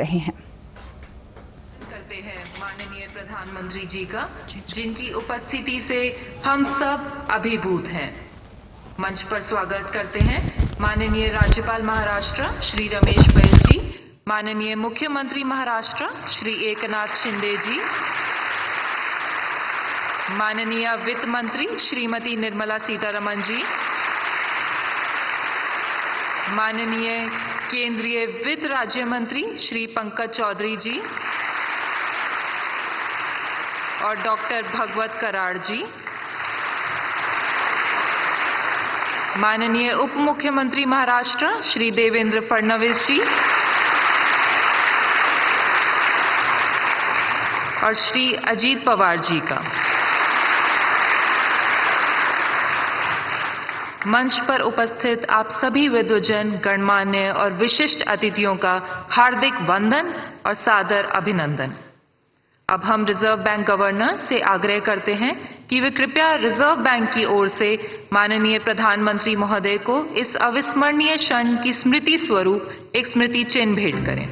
रहे हैं। करते हैं माननीय प्रधानमंत्री जी का, जिनकी उपस्थिति से हम सब अभिभूत हैं। मंच पर स्वागत करते हैं माननीय राज्यपाल महाराष्ट्र श्री रमेश बैस जी, माननीय मुख्यमंत्री महाराष्ट्र श्री एकनाथ शिंदे जी, माननीय वित्त मंत्री श्रीमती निर्मला सीतारमण जी, माननीय केंद्रीय वित्त राज्य मंत्री श्री पंकज चौधरी जी और डॉक्टर भगवत कराड़ जी, माननीय उप मुख्यमंत्री महाराष्ट्र श्री देवेंद्र फडणवीस जी और श्री अजीत पवार जी का। मंच पर उपस्थित आप सभी विद्वजन, गणमान्य और विशिष्ट अतिथियों का हार्दिक वंदन और सादर अभिनंदन। अब हम रिजर्व बैंक गवर्नर से आग्रह करते हैं कि वे कृपया रिजर्व बैंक की ओर से माननीय प्रधानमंत्री महोदय को इस अविस्मरणीय क्षण की स्मृति स्वरूप एक स्मृति चिन्ह भेंट करें।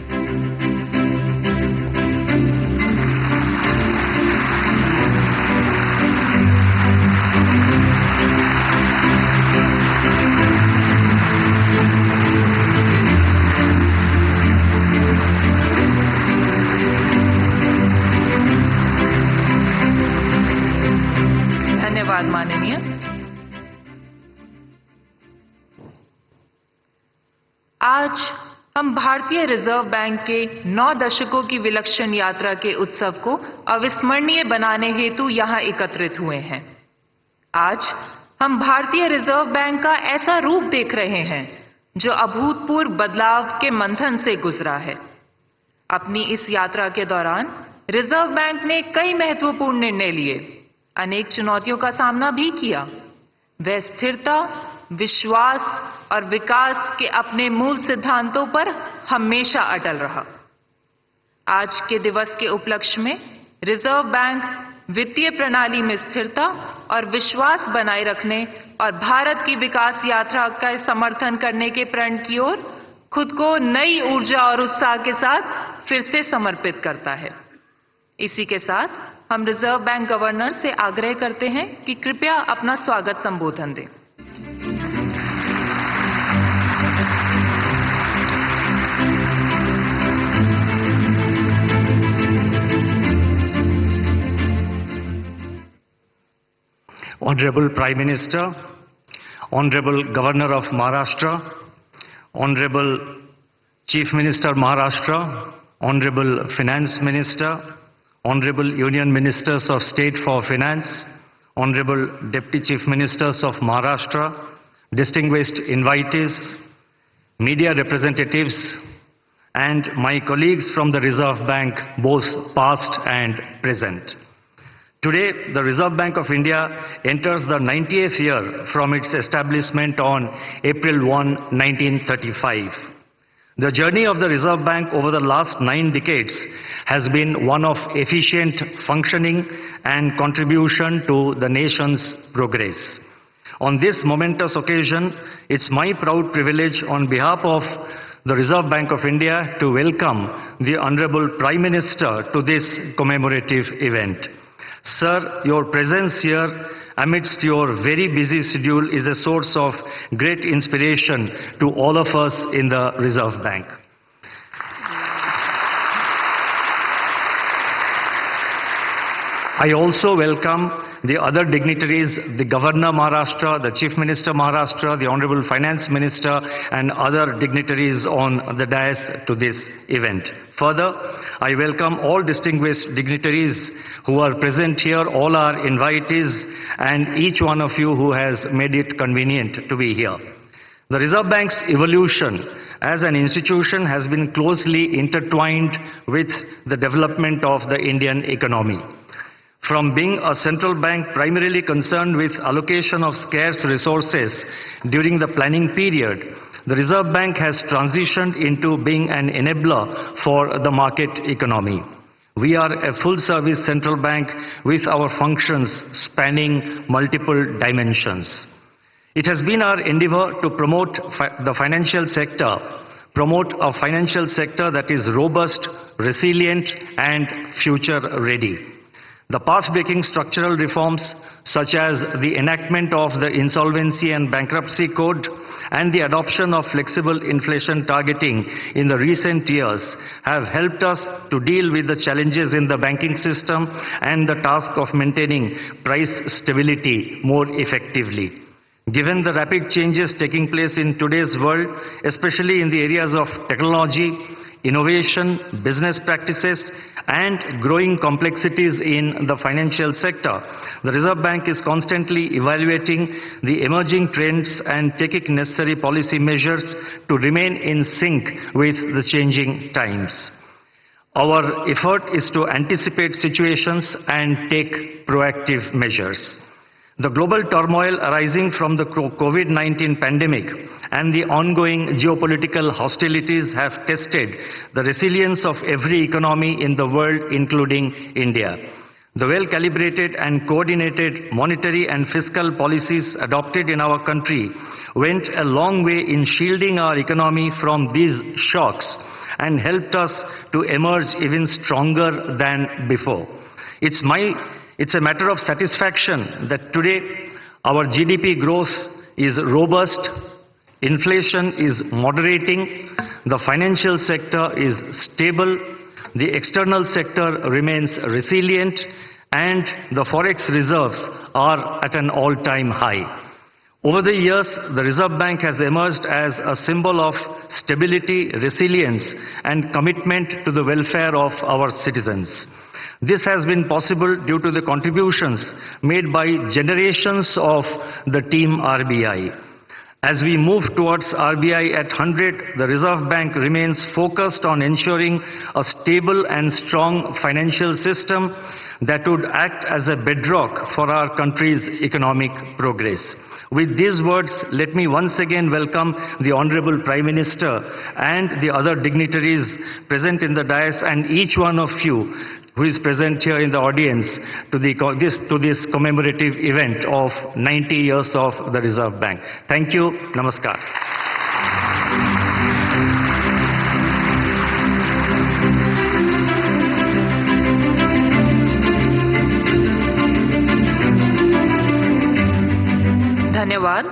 धन्यवाद माननीय। आज हम भारतीय रिजर्व बैंक के 9 दशकों की विलक्षण यात्रा के उत्सव को अविस्मरणीय बनाने हेतु यहां एकत्रित हुए हैं। आज हम भारतीय रिजर्व बैंक का ऐसा रूप देख रहे हैं जो अभूतपूर्व बदलाव के मंथन से गुजरा है। अपनी इस यात्रा के दौरान रिजर्व बैंक ने कई महत्वपूर्ण निर्णय लिए, अनेक चुनौतियों का सामना भी किया। वह स्थिरता, विश्वास और विकास के अपने मूल सिद्धांतों पर हमेशा अटल रहा। आज के दिवस के उपलक्ष्य में रिजर्व बैंक वित्तीय प्रणाली में स्थिरता और विश्वास बनाए रखने और भारत की विकास यात्रा का समर्थन करने के प्रण की ओर खुद को नई ऊर्जा और उत्साह के साथ फिर से समर्पित करता है। इसी के साथ हम रिजर्व बैंक गवर्नर से आग्रह करते हैं कि कृपया अपना स्वागत संबोधन दें। Honorable Prime Minister, Honorable Governor of Maharashtra, Honorable Chief Minister Maharashtra, Honorable Finance Minister, Honorable Union Ministers of State for Finance, Honorable Deputy Chief Ministers of Maharashtra, distinguished invitees, media representatives, and my colleagues from the Reserve Bank, both past and present. Today, the Reserve Bank of India enters the 90th year from its establishment on April 1, 1935. The journey of the Reserve Bank over the last 9 decades has been one of efficient functioning and contribution to the nation's progress. On this momentous occasion, it's my proud privilege on behalf of the Reserve Bank of India to welcome the Honorable Prime Minister to this commemorative event. Sir, your presence here amidst your very busy schedule is a source of great inspiration to all of us in the Reserve Bank. I also welcome the other dignitaries, the Governor Maharashtra, the Chief Minister Maharashtra, the Honorable Finance Minister, and other dignitaries on the dais to this event. Further, I welcome all distinguished dignitaries who are present here, all our invitees, and each one of you who has made it convenient to be here. The Reserve Bank's evolution as an institution has been closely intertwined with the development of the Indian economy. From being a central bank primarily concerned with allocation of scarce resources during the planning period, the Reserve Bank has transitioned into being an enabler for the market economy. We are a full-service central bank with our functions spanning multiple dimensions. It has been our endeavor to promote the financial sector promote a financial sector that is robust, resilient, and future-ready. The path-breaking structural reforms, such as the enactment of the Insolvency and Bankruptcy Code and the adoption of flexible inflation targeting in the recent years, have helped us to deal with the challenges in the banking system and the task of maintaining price stability more effectively. Given the rapid changes taking place in today's world, especially in the areas of technology, innovation, business practices, and growing complexities in the financial sector, the Reserve Bank is constantly evaluating the emerging trends and taking necessary policy measures to remain in sync with the changing times. Our effort is to anticipate situations and take proactive measures. The global turmoil arising from the COVID-19 pandemic and the ongoing geopolitical hostilities have tested the resilience of every economy in the world, including India. The well-calibrated and coordinated monetary and fiscal policies adopted in our country went a long way in shielding our economy from these shocks and helped us to emerge even stronger than before. It's a matter of satisfaction that today our GDP growth is robust, inflation is moderating, the financial sector is stable, the external sector remains resilient, and the forex reserves are at an all-time high. Over the years, the Reserve Bank has emerged as a symbol of stability, resilience, and commitment to the welfare of our citizens. This has been possible due to the contributions made by generations of the team RBI. As we move towards RBI at 100, the Reserve Bank remains focused on ensuring a stable and strong financial system that would act as a bedrock for our country's economic progress. With these words, let me once again welcome the Honorable Prime Minister and the other dignitaries present in the dais and each one of you who is present here in the audience to this commemorative event of 90 years of the Reserve Bank. Thank you. Namaskar. धन्यवाद।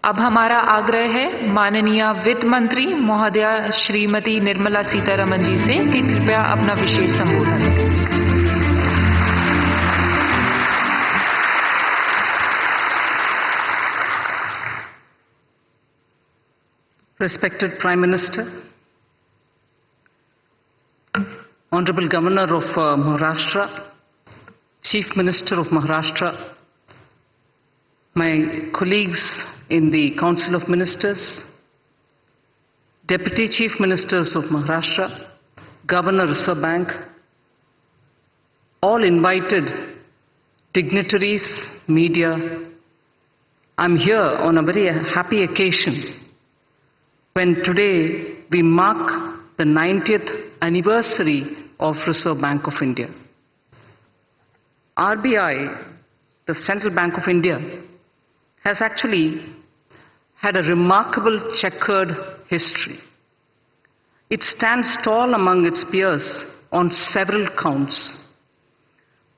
अब हमारा आग्रह है माननीय वित्त मंत्री महोदया श्रीमती निर्मला सीतारमण जी से कि कृपया अपना विशेष संबोधन दें। Respected Prime Minister, Honorable Governor of Maharashtra, Chief Minister of Maharashtra, my colleagues in the Council of Ministers, Deputy Chief Ministers of Maharashtra, Governor Reserve Bank, all invited dignitaries, media, I'm here on a very happy occasion when today we mark the 90th anniversary of Reserve Bank of India. RBI, the Central Bank of India, has actually had a remarkable checkered history. It stands tall among its peers on several counts.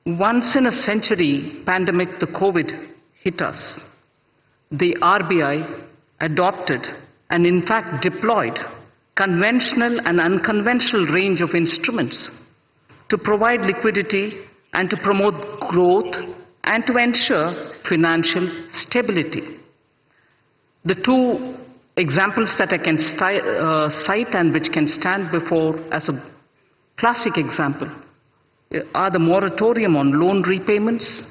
Once in a century pandemic, the COVID, hit us. The RBI adopted and in fact deployed conventional and unconventional range of instruments to provide liquidity and to promote growth and to ensure financial stability. The two examples that I can cite and which can stand before as a classic example are the moratorium on loan repayments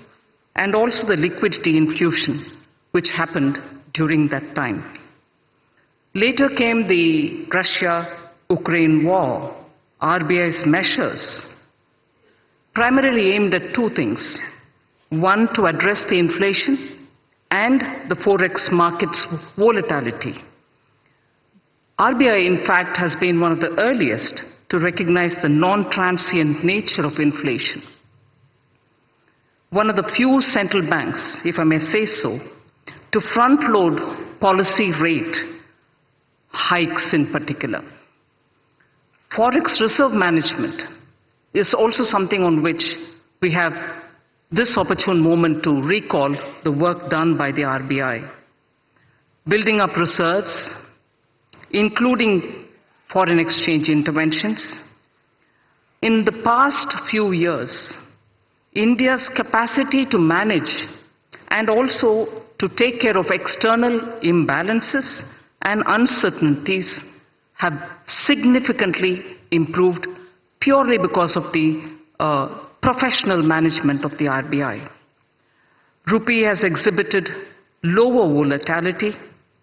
and also the liquidity infusion which happened during that time. Later came the Russia-Ukraine war. RBI's measures primarily aimed at two things. One, to address the inflation and the forex market's volatility. RBI, in fact, has been one of the earliest to recognize the non-transient nature of inflation. One of the few central banks, if I may say so, to front-load policy rate hikes in particular. Forex reserve management is also something on which we have this opportune moment to recall the work done by the RBI. Building up reserves, including foreign exchange interventions. In the past few years, India's capacity to manage and also to take care of external imbalances and uncertainties have significantly improved purely because of the professional management of the RBI. Rupee has exhibited lower volatility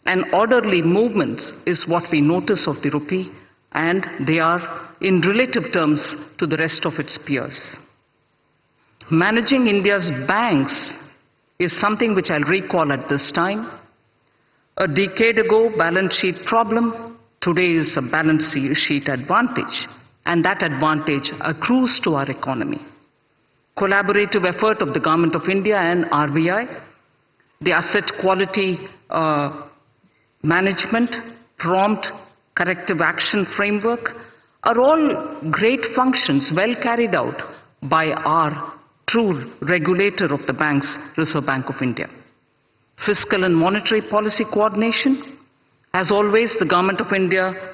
and orderly movements is what we notice of the rupee, and they are in relative terms to the rest of its peers. Managing India's banks is something which I'll recall at this time. A decade ago, balance sheet problem, today is a balance sheet advantage, and that advantage accrues to our economy. Collaborative effort of the Government of India and RBI, the asset quality management, prompt corrective action framework are all great functions well carried out by our true regulator of the banks, Reserve Bank of India. Fiscal and monetary policy coordination, as always, the Government of India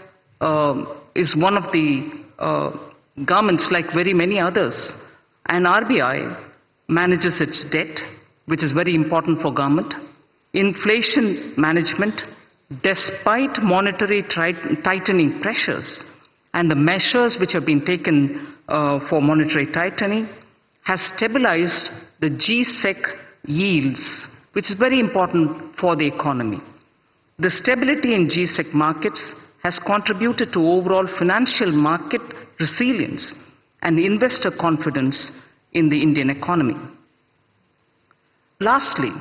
is one of the governments like very many others, and RBI manages its debt, which is very important for government. Inflation management, despite monetary tightening pressures and the measures which have been taken for monetary tightening, has stabilized the G-Sec yields, which is very important for the economy. The stability in G-Sec markets has contributed to overall financial market resilience and investor confidence in the Indian economy. Lastly,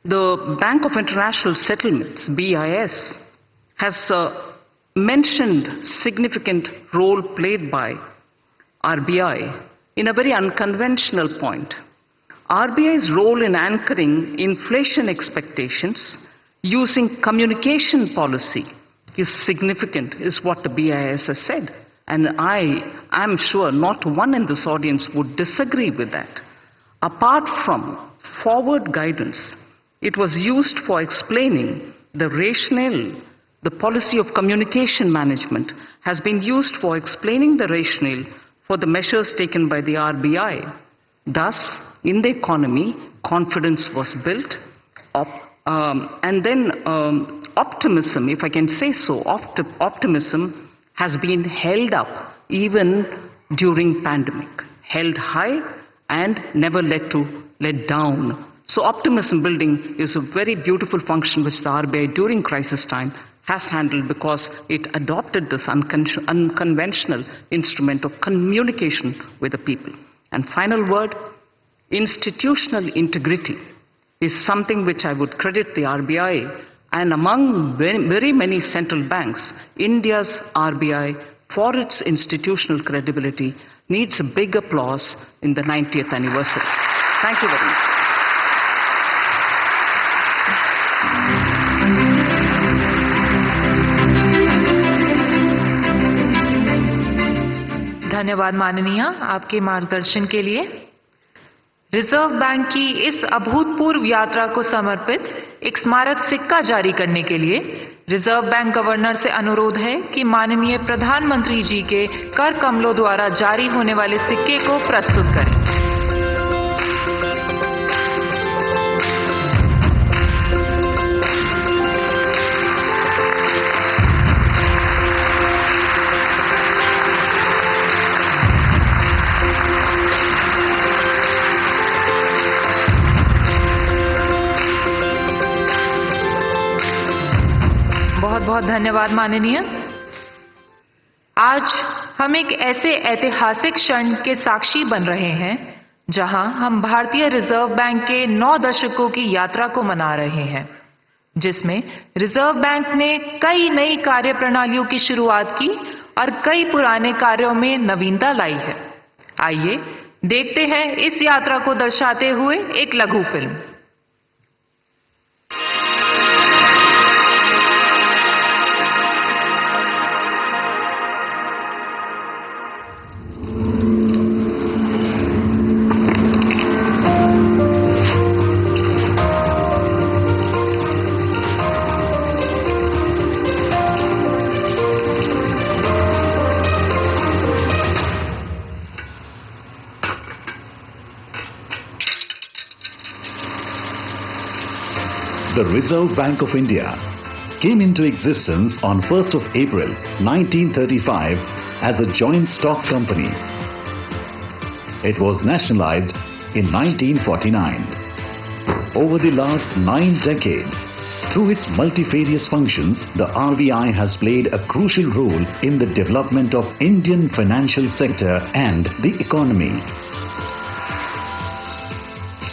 the Bank of International Settlements, BIS, has mentioned significant role played by RBI in a very unconventional point. RBI's role in anchoring inflation expectations using communication policy is significant, is what the BIS has said. And I am sure not one in this audience would disagree with that. Apart from forward guidance, it was used for explaining the rationale. The policy of communication management has been used for explaining the rationale for the measures taken by the RBI. Thus, in the economy, confidence was built, and then optimism, if I can say so, optimism has been held up even during pandemic, held high and never let down. So optimism building is a very beautiful function which the RBI during crisis time has handled because it adopted this unconventional instrument of communication with the people. And final word, institutional integrity is something which I would credit the RBI, and among very many central banks, India's RBI, for its institutional credibility, needs a big applause in the 90th anniversary. Thank you very much. धन्यवाद माननीय आपके मार्गदर्शन के लिए। Reserve bank की इस अभूतपूर्व यात्रा को समर्पित एक स्मारक सिक्का जारी करने के लिए रिजर्व बैंक गवर्नर से अनुरोध है कि माननीय प्रधानमंत्री जी के कर कमलों द्वारा जारी होने वाले सिक्के को प्रस्तुत करें। बहुत बहुत धन्यवाद माननीय। आज हम एक ऐसे ऐतिहासिक क्षण के साक्षी बन रहे हैं जहां हम भारतीय रिजर्व बैंक के 9 दशकों की यात्रा को मना रहे हैं, जिसमें रिजर्व बैंक ने कई नई कार्यप्रणालियों की शुरुआत की और कई पुराने कार्यों में नवीनता लाई है। आइए देखते हैं इस यात्रा को दर्शाते हुए एक लघु film. The Reserve Bank of India came into existence on 1st of April 1935 as a joint stock company. It was nationalized in 1949. Over the last 9 decades, through its multifarious functions, the RBI has played a crucial role in the development of Indian financial sector and the economy.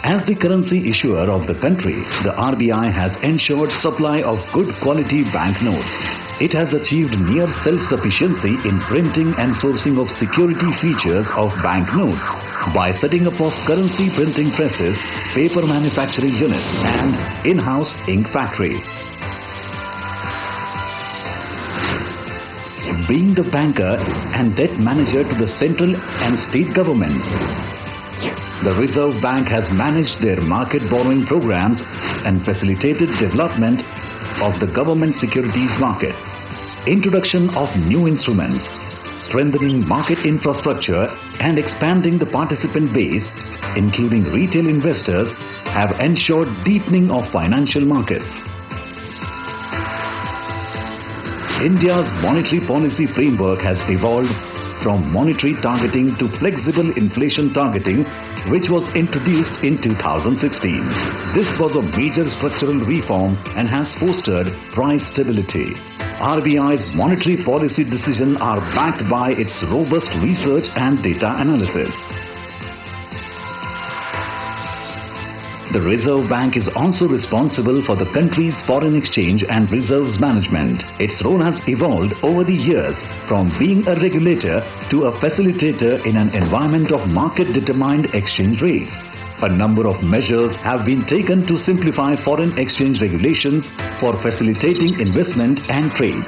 As the currency issuer of the country, the RBI has ensured supply of good quality banknotes. It has achieved near self-sufficiency in printing and sourcing of security features of banknotes by setting up of currency printing presses, paper manufacturing units and in-house ink factory. Being the banker and debt manager to the central and state governments, the Reserve Bank has managed their market borrowing programs and facilitated development of the government securities market. Introduction of new instruments, strengthening market infrastructure and expanding the participant base, including retail investors, have ensured deepening of financial markets. India's monetary policy framework has evolved from monetary targeting to flexible inflation targeting, which was introduced in 2016. This was a major structural reform and has fostered price stability. RBI's monetary policy decisions are backed by its robust research and data analysis. The Reserve Bank is also responsible for the country's foreign exchange and reserves management. Its role has evolved over the years from being a regulator to a facilitator in an environment of market-determined exchange rates. A number of measures have been taken to simplify foreign exchange regulations for facilitating investment and trade.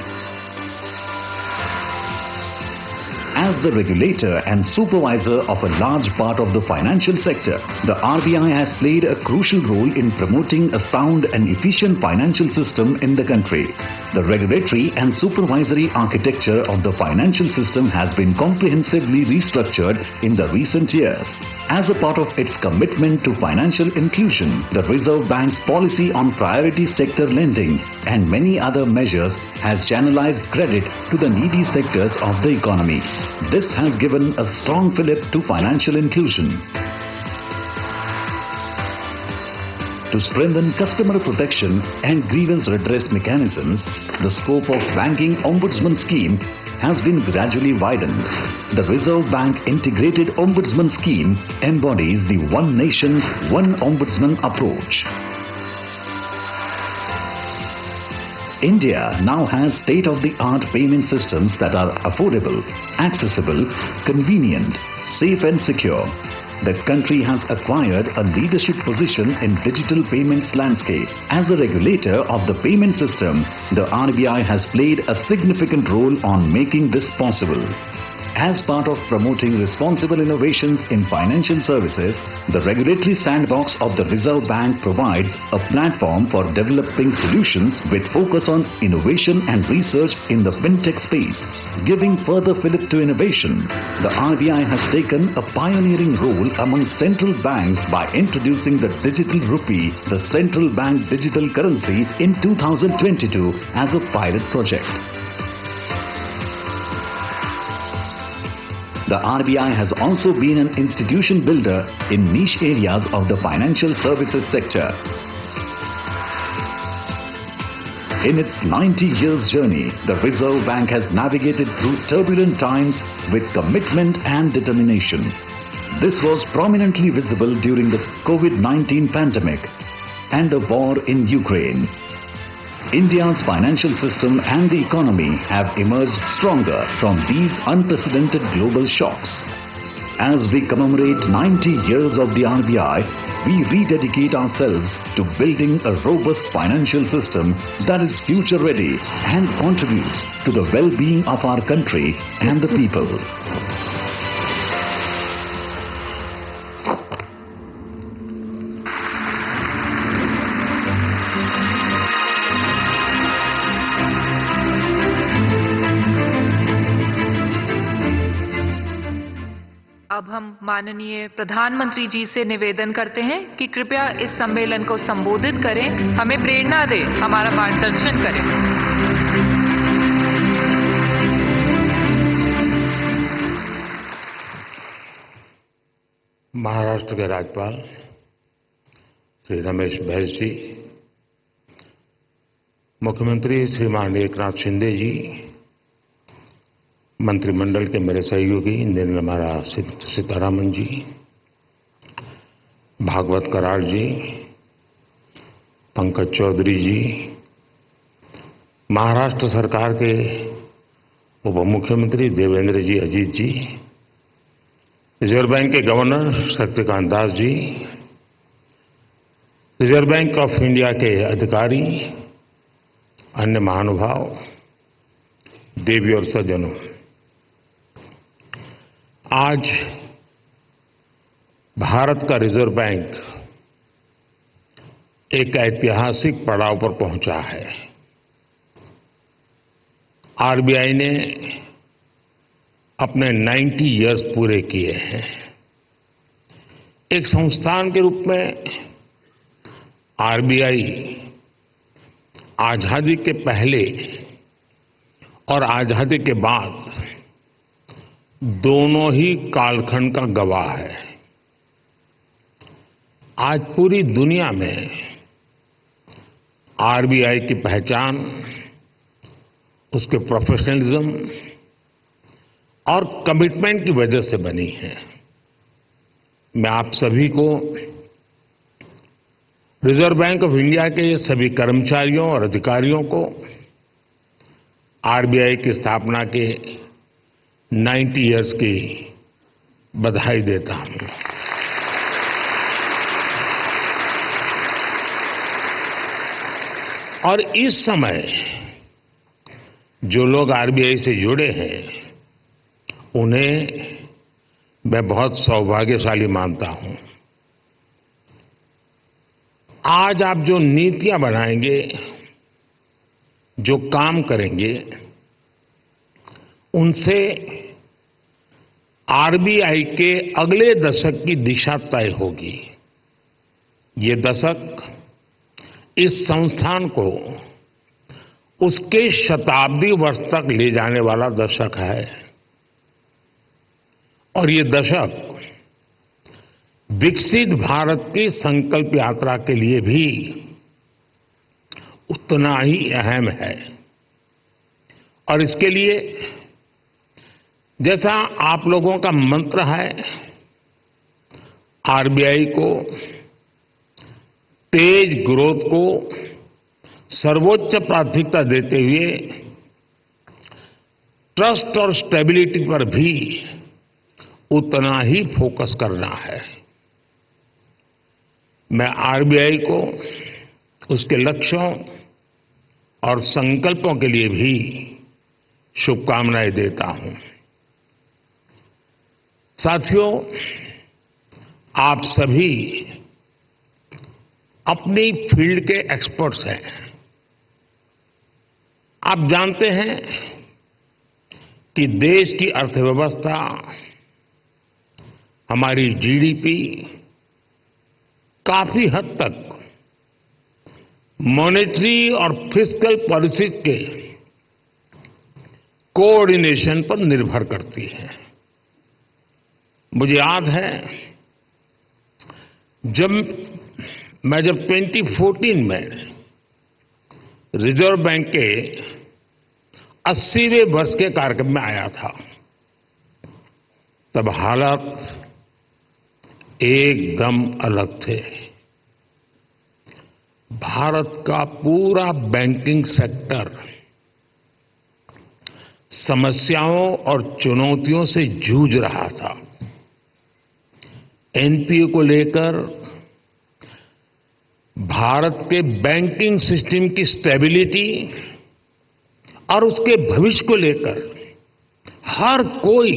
As the regulator and supervisor of a large part of the financial sector, the RBI has played a crucial role in promoting a sound and efficient financial system in the country. The regulatory and supervisory architecture of the financial system has been comprehensively restructured in the recent years. As a part of its commitment to financial inclusion, the Reserve Bank's policy on priority sector lending and many other measures has channelized credit to the needy sectors of the economy. This has given a strong fillip to financial inclusion. To strengthen customer protection and grievance redress mechanisms, the scope of Banking Ombudsman Scheme has been gradually widened. The Reserve Bank Integrated Ombudsman Scheme embodies the One Nation, One Ombudsman approach. India now has state-of-the-art payment systems that are affordable, accessible, convenient, safe and secure. The country has acquired a leadership position in digital payments landscape. As a regulator of the payment system, the RBI has played a significant role on making this possible. As part of promoting responsible innovations in financial services, the regulatory sandbox of the Reserve Bank provides a platform for developing solutions with focus on innovation and research in the fintech space. Giving further fillip to innovation, the RBI has taken a pioneering role among central banks by introducing the digital rupee, the central bank digital currency, in 2022 as a pilot project. The RBI has also been an institution builder in niche areas of the financial services sector. In its 90 years journey, the Reserve Bank has navigated through turbulent times with commitment and determination. This was prominently visible during the COVID-19 pandemic and the war in Ukraine. India's financial system and the economy have emerged stronger from these unprecedented global shocks. As we commemorate 90 years of the RBI, we rededicate ourselves to building a robust financial system that is future-ready and contributes to the well-being of our country and the people. अब हम माननीय प्रधानमंत्री जी से निवेदन करते हैं कि कृपया इस सम्मेलन को संबोधित करें, हमें प्रेरणा दें, हमारा मार्गदर्शन करें। महाराष्ट्र के राज्यपाल श्री रमेश बैस जी, मुख्यमंत्री श्रीमान एकनाथ शिंदे जी, मंत्रिमंडल के मेरे सहयोगी निर्मला सीतारामन जी, भागवत कराड़ जी, पंकज चौधरी जी, महाराष्ट्र सरकार के उप मुख्यमंत्री देवेंद्र जी अजीत जी, रिजर्व बैंक के governor Shaktikanta Das ji, reserve bank of India के अधिकारी, अन्य महानुभाव, देवी और सज्जनों, आज भारत का रिजर्व बैंक एक ऐतिहासिक पड़ाव पर पहुंचा है। आरबीआई ने अपने 90 इयर्स पूरे किए हैं। एक संस्थान के रूप में आरबीआई आजादी के पहले और आजादी के बाद दोनों ही कालखंड का गवाह है। आज पूरी दुनिया में आरबीआई की पहचान उसके प्रोफेशनलिज्म और कमिटमेंट की वजह से बनी है। मैं आप सभी को रिजर्व बैंक ऑफ इंडिया के सभी कर्मचारियों और अधिकारियों को आरबीआई की स्थापना के 90 इयर्स की बधाई देता हूं। और इस समय जो लोग आरबीआई से जुड़े हैं उन्हें मैं बहुत सौभाग्यशाली मानता हूं। आज आप जो नीतियां बनाएंगे, जो काम करेंगे, उनसे आरबीआई के अगले दशक की दिशा तय होगी। ये दशक इस संस्थान को उसके शताब्दी वर्ष तक ले जाने वाला दशक है और ये दशक विकसित भारत की संकल्प यात्रा के लिए भी उतना ही अहम है। और इसके लिए जैसा आप लोगों का मंत्र है, आरबीआई को तेज ग्रोथ को सर्वोच्च प्राथमिकता देते हुए ट्रस्ट और स्टेबिलिटी पर भी उतना ही फोकस करना है। मैं आरबीआई को उसके लक्ष्यों और संकल्पों के लिए भी शुभकामनाएं देता हूं। साथियों, आप सभी अपनी फील्ड के एक्सपर्ट्स हैं। आप जानते हैं कि देश की अर्थव्यवस्था, हमारी जीडीपी काफी हद तक मॉनेटरी और फिस्कल पॉलिसीज के कोऑर्डिनेशन पर निर्भर करती है। मुझे याद है जब 2014 में रिजर्व बैंक के 80वें वर्ष के कार्यक्रम में आया था, तब हालात एकदम अलग थे। भारत का पूरा बैंकिंग सेक्टर समस्याओं और चुनौतियों से जूझ रहा था। एनपीए को लेकर, भारत के बैंकिंग सिस्टम की स्टेबिलिटी और उसके भविष्य को लेकर हर कोई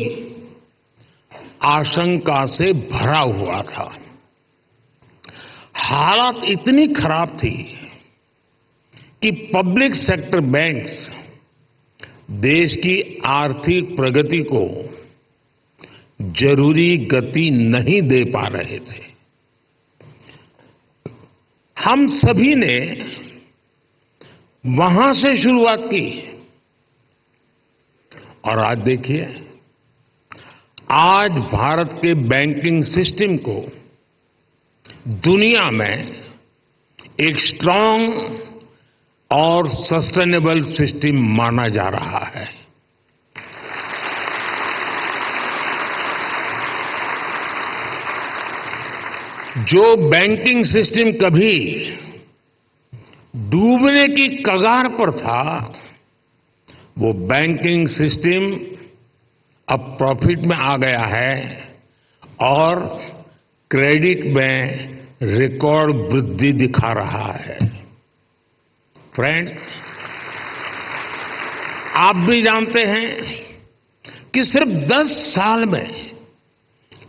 आशंका से भरा हुआ था। हालात इतनी खराब थी कि पब्लिक सेक्टर बैंक्स देश की आर्थिक प्रगति को जरूरी गति नहीं दे पा रहे थे। हम सभी ने वहां से शुरुआत की और आज देखिए, आज भारत के बैंकिंग सिस्टम को दुनिया में एक स्ट्रांग और सस्टेनेबल सिस्टम माना जा रहा है। जो बैंकिंग सिस्टम कभी डूबने की कगार पर था, वो बैंकिंग सिस्टम अब प्रॉफिट में आ गया है और क्रेडिट में रिकॉर्ड वृद्धि दिखा रहा है। फ्रेंड्स, आप भी जानते हैं कि सिर्फ 10 साल में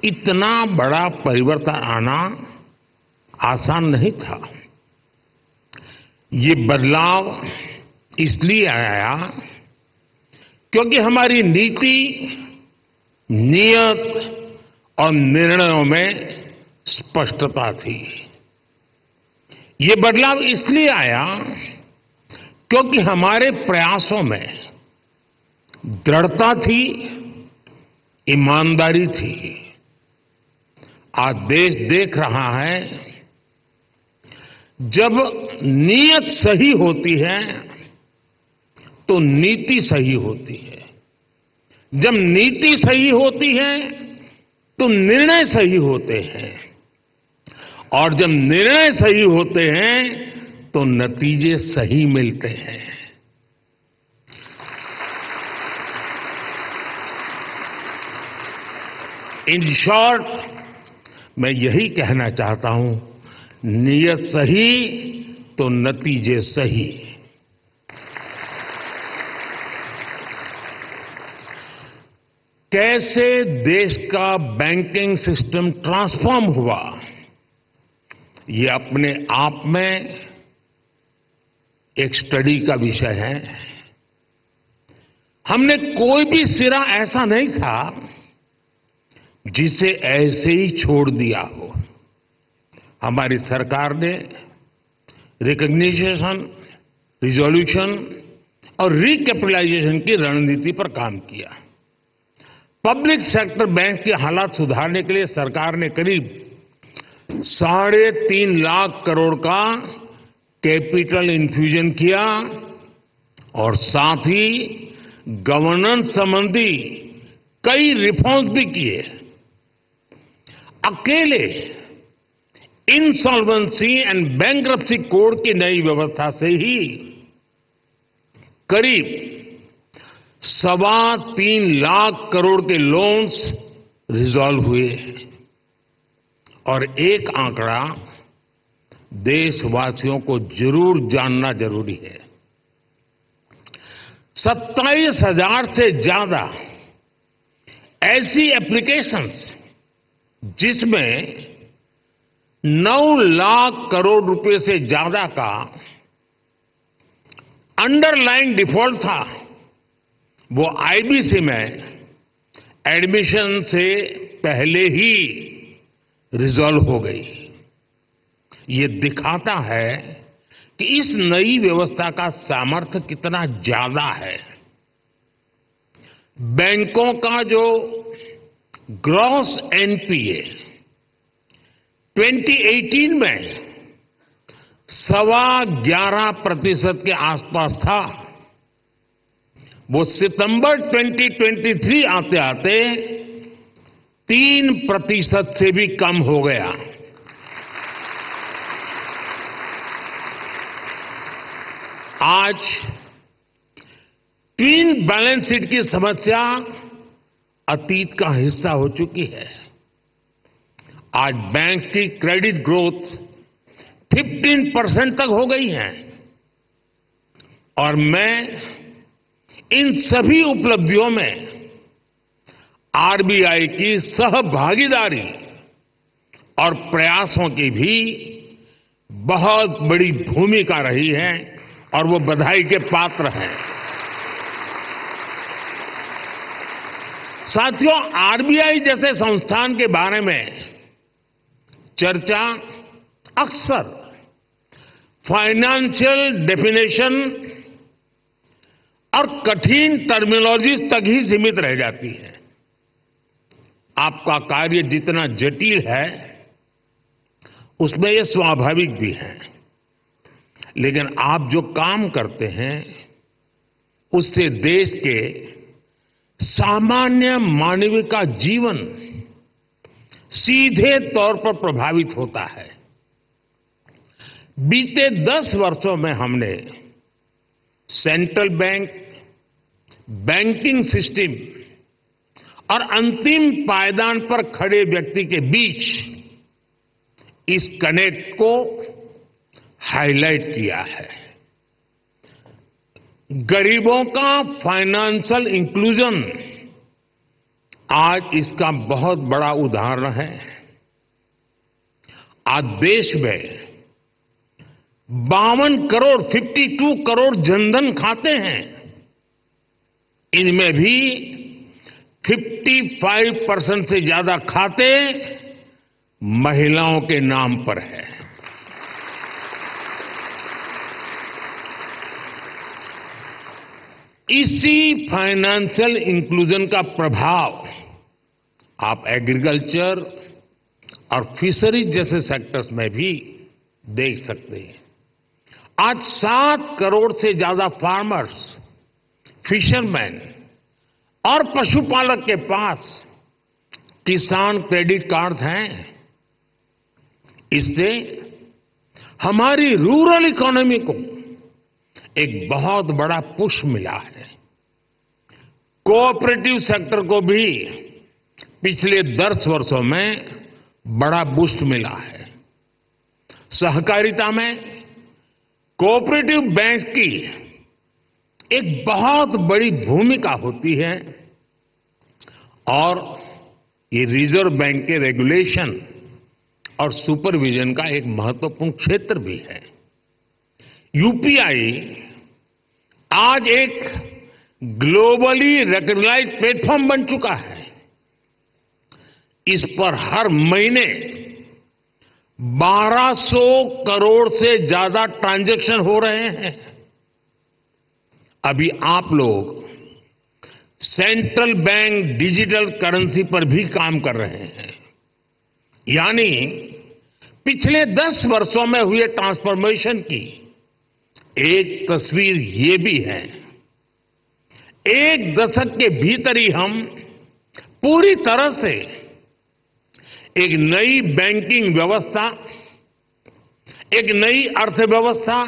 इतना बड़ा परिवर्तन आना आसान नहीं था। ये बदलाव इसलिए आया क्योंकि हमारी नीति, नियत और निर्णयों में स्पष्टता थी। ये बदलाव इसलिए आया क्योंकि हमारे प्रयासों में दृढ़ता थी, ईमानदारी थी। आज देश देख रहा है, जब नीयत सही होती है तो नीति सही होती है। जब नीति सही होती है तो निर्णय सही होते हैं, और जब निर्णय सही होते हैं तो नतीजे सही मिलते हैं। इन शॉर्ट, मैं यही कहना चाहता हूं, नीयत सही तो नतीजे सही। कैसे देश का बैंकिंग सिस्टम ट्रांसफॉर्म हुआ, ये अपने आप में एक स्टडी का विषय है। हमने कोई भी सिरा ऐसा नहीं था जिसे ऐसे ही छोड़ दिया हो। हमारी सरकार ने रिकॉग्निशन, रिजोल्यूशन और रिकैपिटलाइजेशन की रणनीति पर काम किया। पब्लिक सेक्टर बैंक के हालात सुधारने के लिए सरकार ने करीब 3.5 लाख करोड़ का कैपिटल इन्फ्यूजन किया और साथ ही गवर्नेंस संबंधी कई रिफॉर्म्स भी किए। अकेले इंसॉल्वेंसी एंड बैंक्रप्सी कोड की नई व्यवस्था से ही करीब 3.25 लाख करोड़ के लोन्स रिजॉल्व हुए। और एक आंकड़ा देशवासियों को जरूर जानना जरूरी है। 27,000 से ज्यादा ऐसी एप्लीकेशंस जिसमें 9 लाख करोड़ रुपए से ज्यादा का अंडरलाइन डिफॉल्ट था, वो आईबीसी में एडमिशन से पहले ही रिजॉल्व हो गई। ये दिखाता है कि इस नई व्यवस्था का सामर्थ्य कितना ज्यादा है। बैंकों का जो ग्रॉस एनपीए 2018 में 11.25% के आसपास था, वो सितंबर 2023 आते आते 3% से भी कम हो गया। आज ट्विन बैलेंस शीट की समस्या अतीत का हिस्सा हो चुकी है। आज बैंक की क्रेडिट ग्रोथ 15% तक हो गई है और मैं इन सभी उपलब्धियों में आरबीआई की सहभागीदारी और प्रयासों की भी बहुत बड़ी भूमिका रही है और वो बधाई के पात्र हैं। साथियों, आरबीआई जैसे संस्थान के बारे में चर्चा अक्सर फाइनेंशियल डेफिनेशन और कठिन टर्मिनोलॉजीज तक ही सीमित रह जाती है। आपका कार्य जितना जटिल है, उसमें यह स्वाभाविक भी है, लेकिन आप जो काम करते हैं उससे देश के सामान्य मानव का जीवन सीधे तौर पर प्रभावित होता है। बीते 10 वर्षों में हमने सेंट्रल बैंक, बैंकिंग सिस्टम और अंतिम पायदान पर खड़े व्यक्ति के बीच इस कनेक्ट को हाईलाइट किया है। गरीबों का फाइनेंशियल इंक्लूजन आज इसका बहुत बड़ा उदाहरण है। आज देश में 52 करोड़ जनधन खाते हैं। इनमें भी 55% से ज्यादा खाते महिलाओं के नाम पर है। इसी फाइनेंशियल इंक्लूजन का प्रभाव आप एग्रीकल्चर और फिशरीज जैसे सेक्टर्स में भी देख सकते हैं। आज 7 करोड़ से ज्यादा फार्मर्स, फिशरमैन और पशुपालक के पास किसान क्रेडिट कार्ड हैं। इससे हमारी रूरल इकोनॉमी को एक बहुत बड़ा पुश मिला है। कोऑपरेटिव सेक्टर को भी पिछले 10 वर्षों में बड़ा बूस्ट मिला है। सहकारिता में कोऑपरेटिव बैंक की एक बहुत बड़ी भूमिका होती है और ये रिजर्व बैंक के रेगुलेशन और सुपरविजन का एक महत्वपूर्ण क्षेत्र भी है। यूपीआई आज एक ग्लोबली रिकॉग्नाइज्ड प्लेटफॉर्म बन चुका है। इस पर हर महीने 1200 करोड़ से ज्यादा ट्रांजैक्शन हो रहे हैं। अभी आप लोग सेंट्रल बैंक डिजिटल करेंसी पर भी काम कर रहे हैं। यानी पिछले 10 वर्षों में हुए ट्रांसफॉर्मेशन की एक तस्वीर ये भी है। एक दशक के भीतर ही हम पूरी तरह से एक नई बैंकिंग व्यवस्था, एक नई अर्थव्यवस्था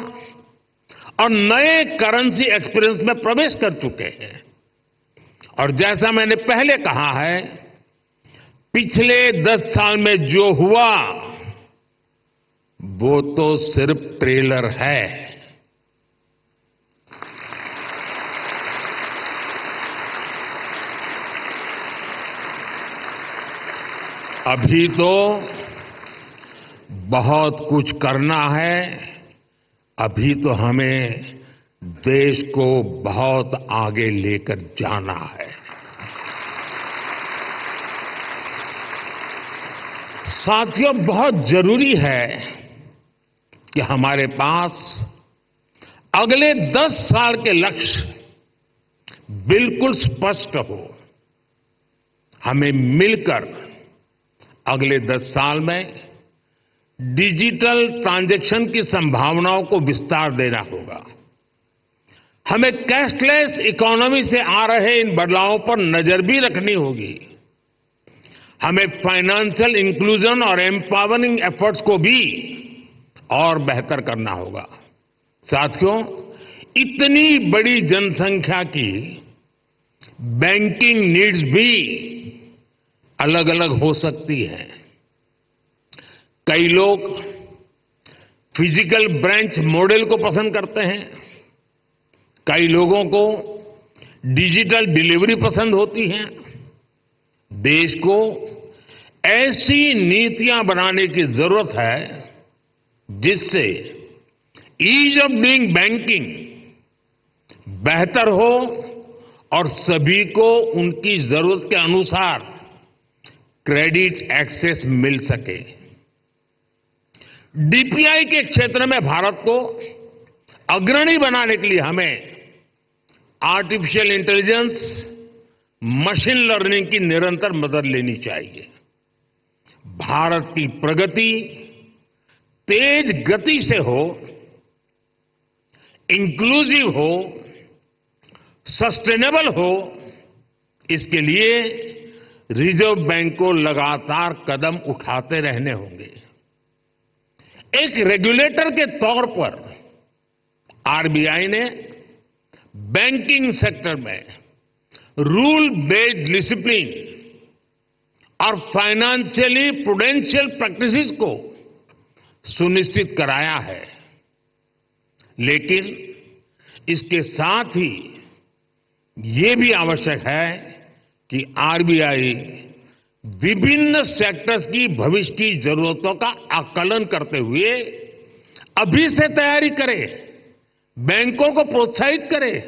और नए करेंसी एक्सपीरियंस में प्रवेश कर चुके हैं। और जैसा मैंने पहले कहा है, पिछले 10 साल में जो हुआ वो तो सिर्फ ट्रेलर है। अभी तो बहुत कुछ करना है। अभी तो हमें देश को बहुत आगे लेकर जाना है। साथियों, बहुत जरूरी है कि हमारे पास अगले 10 साल के लक्ष्य बिल्कुल स्पष्ट हो। हमें मिलकर अगले 10 साल में डिजिटल ट्रांजैक्शन की संभावनाओं को विस्तार देना होगा। हमें कैशलेस इकोनॉमी से आ रहे इन बदलावों पर नजर भी रखनी होगी। हमें फाइनेंशियल इंक्लूजन और एम्पावरिंग एफर्ट्स को भी और बेहतर करना होगा। साथियों, इतनी बड़ी जनसंख्या की बैंकिंग नीड्स भी अलग अलग हो सकती है। कई लोग फिजिकल ब्रांच मॉडल को पसंद करते हैं, कई लोगों को डिजिटल डिलीवरी पसंद होती है। देश को ऐसी नीतियां बनाने की जरूरत है जिससे ईज ऑफ डूइंग बैंकिंग बेहतर हो और सभी को उनकी जरूरत के अनुसार क्रेडिट एक्सेस मिल सके। डीपीआई के क्षेत्र में भारत को अग्रणी बनाने के लिए हमें आर्टिफिशियल इंटेलिजेंस, मशीन लर्निंग की निरंतर मदद लेनी चाहिए। भारत की प्रगति तेज गति से हो, इंक्लूसिव हो, सस्टेनेबल हो, इसके लिए रिजर्व बैंक को लगातार कदम उठाते रहने होंगे। एक रेगुलेटर के तौर पर आरबीआई ने बैंकिंग सेक्टर में रूल बेस्ड डिसिप्लिन और फाइनेंशियली प्रूडेंशियल प्रैक्टिसेस को सुनिश्चित कराया है, लेकिन इसके साथ ही ये भी आवश्यक है कि आरबीआई विभिन्न सेक्टर्स की भविष्य की जरूरतों का आकलन करते हुए अभी से तैयारी करे, बैंकों को प्रोत्साहित करे,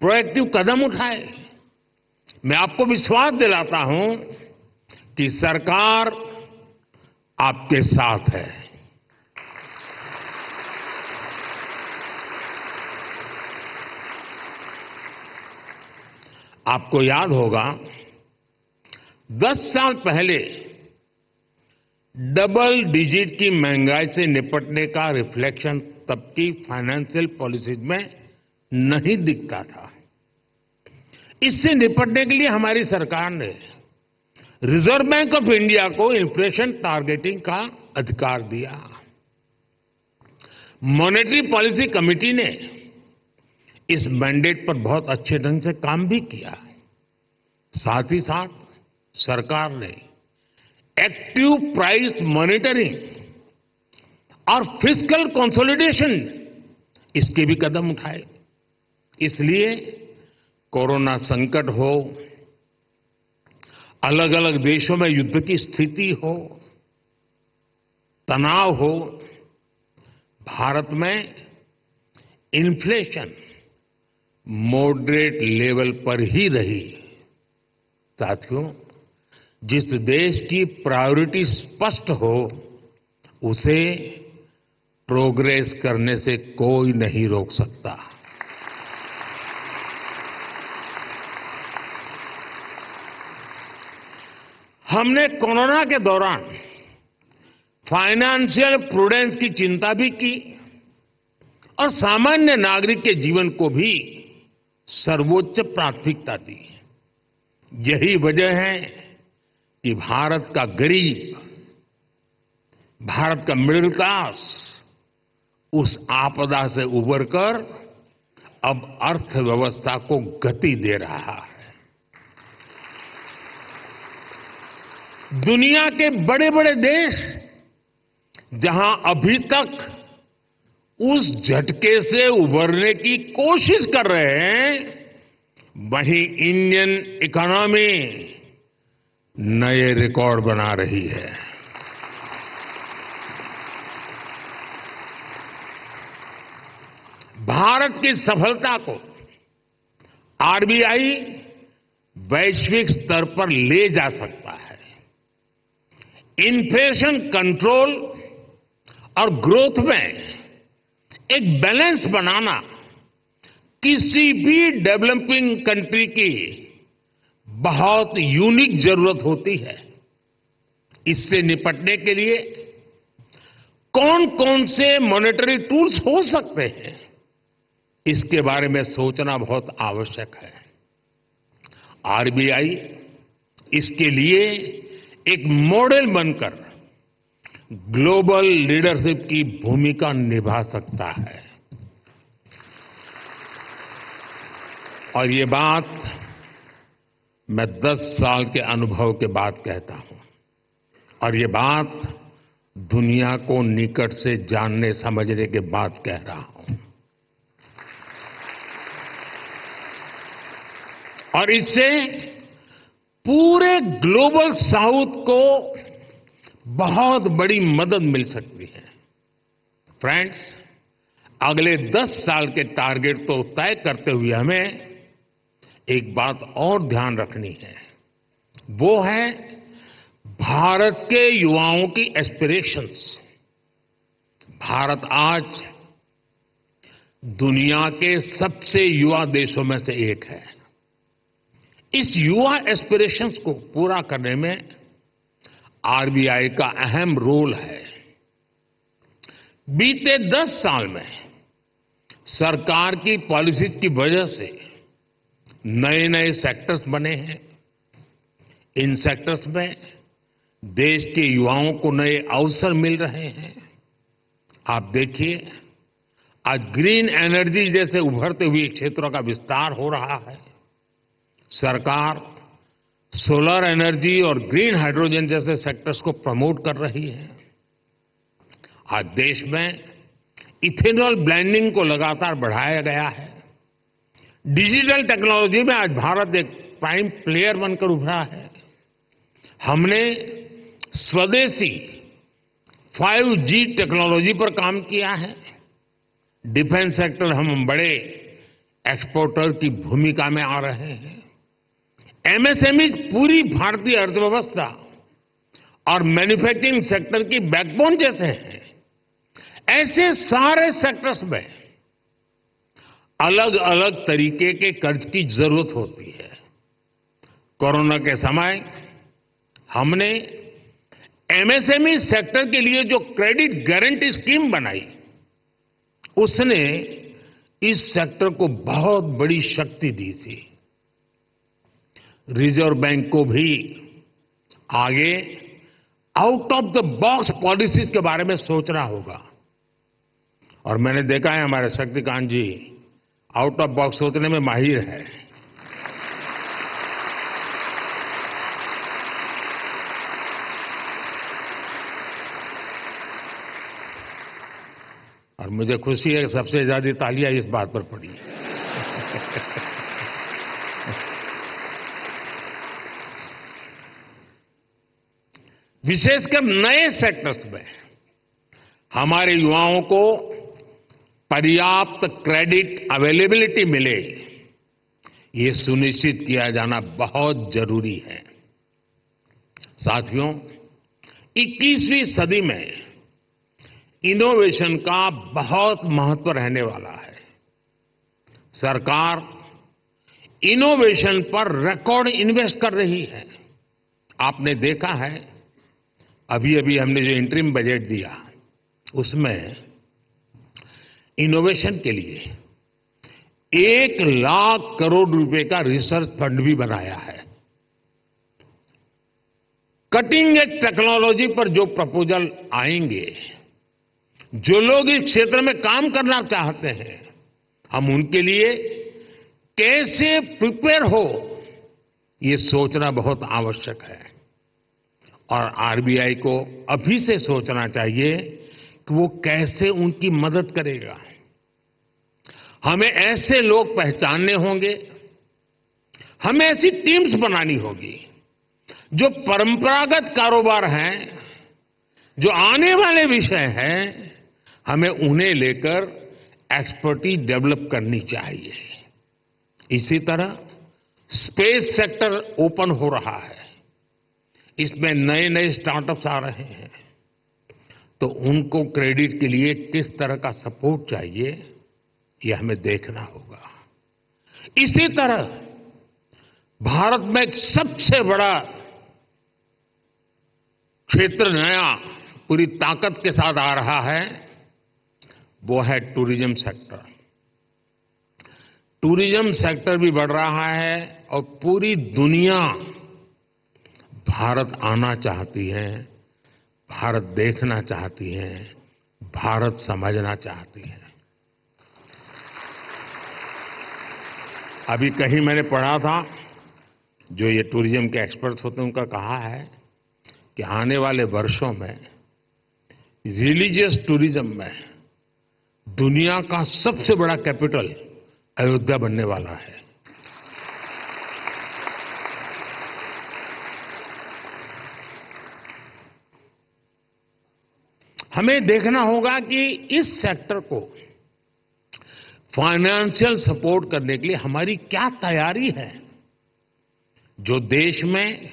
प्रोएक्टिव कदम उठाए। मैं आपको विश्वास दिलाता हूं कि सरकार आपके साथ है। आपको याद होगा 10 साल पहले डबल डिजिट की महंगाई से निपटने का रिफ्लेक्शन तब की फाइनेंशियल पॉलिसीज में नहीं दिखता था। इससे निपटने के लिए हमारी सरकार ने रिजर्व बैंक ऑफ इंडिया को इन्फ्लेशन टारगेटिंग का अधिकार दिया। मॉनेटरी पॉलिसी कमेटी ने इस मैंडेट पर बहुत अच्छे ढंग से काम भी किया। साथ ही साथ सरकार ने एक्टिव प्राइस मॉनिटरिंग और फिस्कल कंसोलिडेशन इसके भी कदम उठाए। इसलिए कोरोना संकट हो, अलग अलग देशों में युद्ध की स्थिति हो, तनाव हो, भारत में इन्फ्लेशन मॉडरेट लेवल पर ही रही। साथियों, जिस देश की प्रायोरिटी स्पष्ट हो उसे प्रोग्रेस करने से कोई नहीं रोक सकता। हमने कोरोना के दौरान फाइनेंशियल प्रूडेंस की चिंता भी की और सामान्य नागरिक के जीवन को भी सर्वोच्च प्राथमिकता दी। यही वजह है कि भारत का गरीब, भारत का मिडिल क्लास उस आपदा से उबरकर अब अर्थव्यवस्था को गति दे रहा है। दुनिया के बड़े बड़े देश जहां अभी तक उस झटके से उबरने की कोशिश कर रहे हैं, वहीं इंडियन इकोनॉमी नए रिकॉर्ड बना रही है। भारत की सफलता को आरबीआई वैश्विक स्तर पर ले जा सकता है। इन्फ्लेशन कंट्रोल और ग्रोथ में एक बैलेंस बनाना किसी भी डेवलपिंग कंट्री की बहुत यूनिक जरूरत होती है। इससे निपटने के लिए कौन कौन से मॉनेटरी टूल्स हो सकते हैं, इसके बारे में सोचना बहुत आवश्यक है। आरबीआई इसके लिए एक मॉडल बनकर ग्लोबल लीडरशिप की भूमिका निभा सकता है। और ये बात मैं 10 साल के अनुभव के बाद कहता हूं, और ये बात दुनिया को निकट से जानने समझने के बाद कह रहा हूं। और इससे पूरे ग्लोबल साउथ को बहुत बड़ी मदद मिल सकती है। फ्रेंड्स, अगले 10 साल के टारगेट तो तय करते हुए हमें एक बात और ध्यान रखनी है, वो है भारत के युवाओं की एस्पिरेशंस। भारत आज दुनिया के सबसे युवा देशों में से एक है। इस युवा एस्पिरेशंस को पूरा करने में आरबीआई का अहम रोल है। बीते 10 साल में सरकार की पॉलिसीज की वजह से नए नए सेक्टर्स बने हैं। इन सेक्टर्स में देश के युवाओं को नए अवसर मिल रहे हैं। आप देखिए, आज ग्रीन एनर्जी जैसे उभरते हुए क्षेत्रों का विस्तार हो रहा है। सरकार सोलर एनर्जी और ग्रीन हाइड्रोजन जैसे सेक्टर्स को प्रमोट कर रही है। आज देश में इथेनॉल ब्लेंडिंग को लगातार बढ़ाया गया है। डिजिटल टेक्नोलॉजी में आज भारत एक प्राइम प्लेयर बनकर उभरा है। हमने स्वदेशी 5G टेक्नोलॉजी पर काम किया है। डिफेंस सेक्टर हम बड़े एक्सपोर्टर की भूमिका में आ रहे हैं। एमएसएमई पूरी भारतीय अर्थव्यवस्था और मैन्युफैक्चरिंग सेक्टर की बैकबोन जैसे हैं। ऐसे सारे सेक्टर्स में अलग अलग तरीके के कर्ज की जरूरत होती है। कोरोना के समय हमने एमएसएमई सेक्टर के लिए जो क्रेडिट गारंटी स्कीम बनाई, उसने इस सेक्टर को बहुत बड़ी शक्ति दी थी। रिजर्व बैंक को भी आगे out of the box policies के बारे में सोचना होगा। और मैंने देखा है हमारे शक्तिकांत जी आउट ऑफ बॉक्स सोचने में माहिर है। और मुझे खुशी है कि सबसे ज्यादा तालियां इस बात पर पड़ी। विशेषकर नए सेक्टर्स में हमारे युवाओं को पर्याप्त क्रेडिट अवेलेबिलिटी मिले, ये सुनिश्चित किया जाना बहुत जरूरी है। साथियों, 21वीं सदी में इनोवेशन का बहुत महत्व रहने वाला है। सरकार इनोवेशन पर रिकॉर्ड इन्वेस्ट कर रही है। आपने देखा है, अभी अभी हमने जो इंटरिम बजट दिया, उसमें इनोवेशन के लिए 1 लाख करोड़ रुपए का रिसर्च फंड भी बनाया है। कटिंग एज टेक्नोलॉजी पर जो प्रपोजल आएंगे, जो लोग इस क्षेत्र में काम करना चाहते हैं, हम उनके लिए कैसे प्रिपेयर हो, ये सोचना बहुत आवश्यक है। और आरबीआई को अभी से सोचना चाहिए कि वो कैसे उनकी मदद करेगा। हमें ऐसे लोग पहचानने होंगे, हमें ऐसी टीम्स बनानी होगी जो परंपरागत कारोबार हैं, जो आने वाले विषय हैं, हमें उन्हें लेकर एक्सपर्टीज डेवलप करनी चाहिए। इसी तरह स्पेस सेक्टर ओपन हो रहा है। इसमें नए नए स्टार्टअप्स आ रहे हैं, तो उनको क्रेडिट के लिए किस तरह का सपोर्ट चाहिए, यह हमें देखना होगा। इसी तरह भारत में एक सबसे बड़ा क्षेत्र नया पूरी ताकत के साथ आ रहा है, वो है टूरिज्म सेक्टर। टूरिज्म सेक्टर भी बढ़ रहा है और पूरी दुनिया भारत आना चाहती है, भारत देखना चाहती है, भारत समझना चाहती है। अभी कहीं मैंने पढ़ा था, जो ये टूरिज्म के एक्सपर्ट होते हैं, उनका कहा है कि आने वाले वर्षों में रिलीजियस टूरिज्म में दुनिया का सबसे बड़ा कैपिटल अयोध्या बनने वाला है। हमें देखना होगा कि इस सेक्टर को फाइनेंशियल सपोर्ट करने के लिए हमारी क्या तैयारी है। जो देश में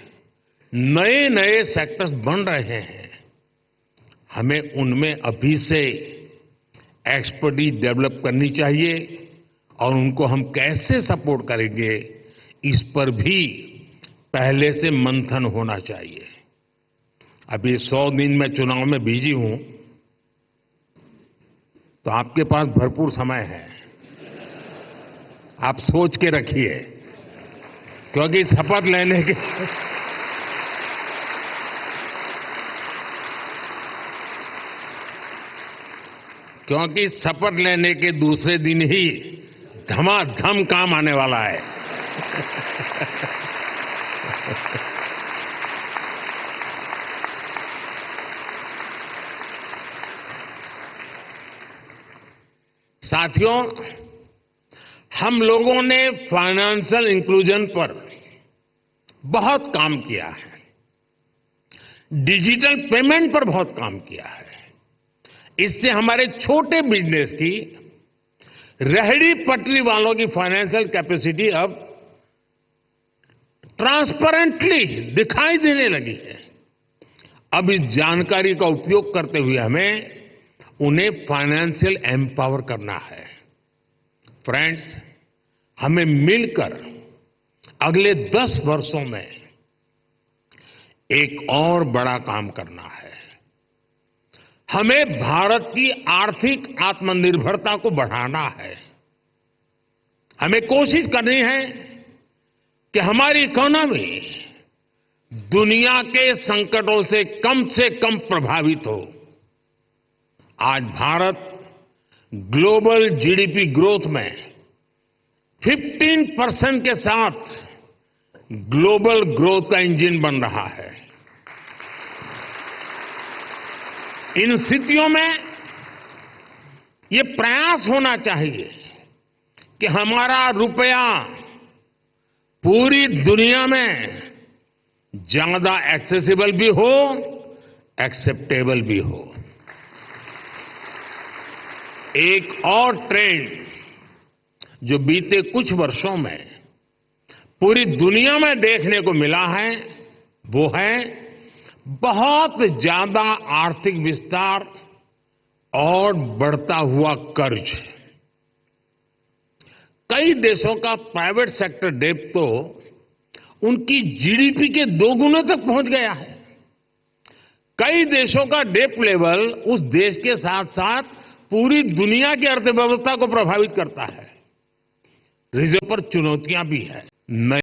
नए नए सेक्टर्स बन रहे हैं, हमें उनमें अभी से एक्सपर्टीज डेवलप करनी चाहिए और उनको हम कैसे सपोर्ट करेंगे, इस पर भी पहले से मंथन होना चाहिए। अभी 100 दिन मैं चुनाव में बिजी हूं, तो आपके पास भरपूर समय है। आप सोच के रखिए, क्योंकि शपथ लेने के दूसरे दिन ही धमाधम काम आने वाला है। साथियों, हम लोगों ने फाइनेंशियल इंक्लूजन पर बहुत काम किया है, डिजिटल पेमेंट पर बहुत काम किया है। इससे हमारे छोटे बिजनेस की, रेहड़ी पटरी वालों की फाइनेंशियल कैपेसिटी अब ट्रांसपेरेंटली दिखाई देने लगी है। अब इस जानकारी का उपयोग करते हुए हमें उन्हें फाइनेंशियल एम्पावर करना है। फ्रेंड्स, हमें मिलकर अगले 10 वर्षों में एक और बड़ा काम करना है। हमें भारत की आर्थिक आत्मनिर्भरता को बढ़ाना है। हमें कोशिश करनी है कि हमारी इकोनॉमी दुनिया के संकटों से कम प्रभावित हो। आज भारत ग्लोबल जीडीपी ग्रोथ में 15% के साथ ग्लोबल ग्रोथ का इंजन बन रहा है। इन स्थितियों में ये प्रयास होना चाहिए कि हमारा रुपया पूरी दुनिया में ज्यादा एक्सेसिबल भी हो, एक्सेप्टेबल भी हो। एक और ट्रेंड जो बीते कुछ वर्षों में पूरी दुनिया में देखने को मिला है, वो है बहुत ज्यादा आर्थिक विस्तार और बढ़ता हुआ कर्ज। कई देशों का प्राइवेट सेक्टर डेट तो उनकी जीडीपी के 2 गुने तक पहुंच गया है। कई देशों का डेट लेवल उस देश के साथ साथ पूरी दुनिया की अर्थव्यवस्था को प्रभावित करता है। रिजर्व पर चुनौतियां भी है।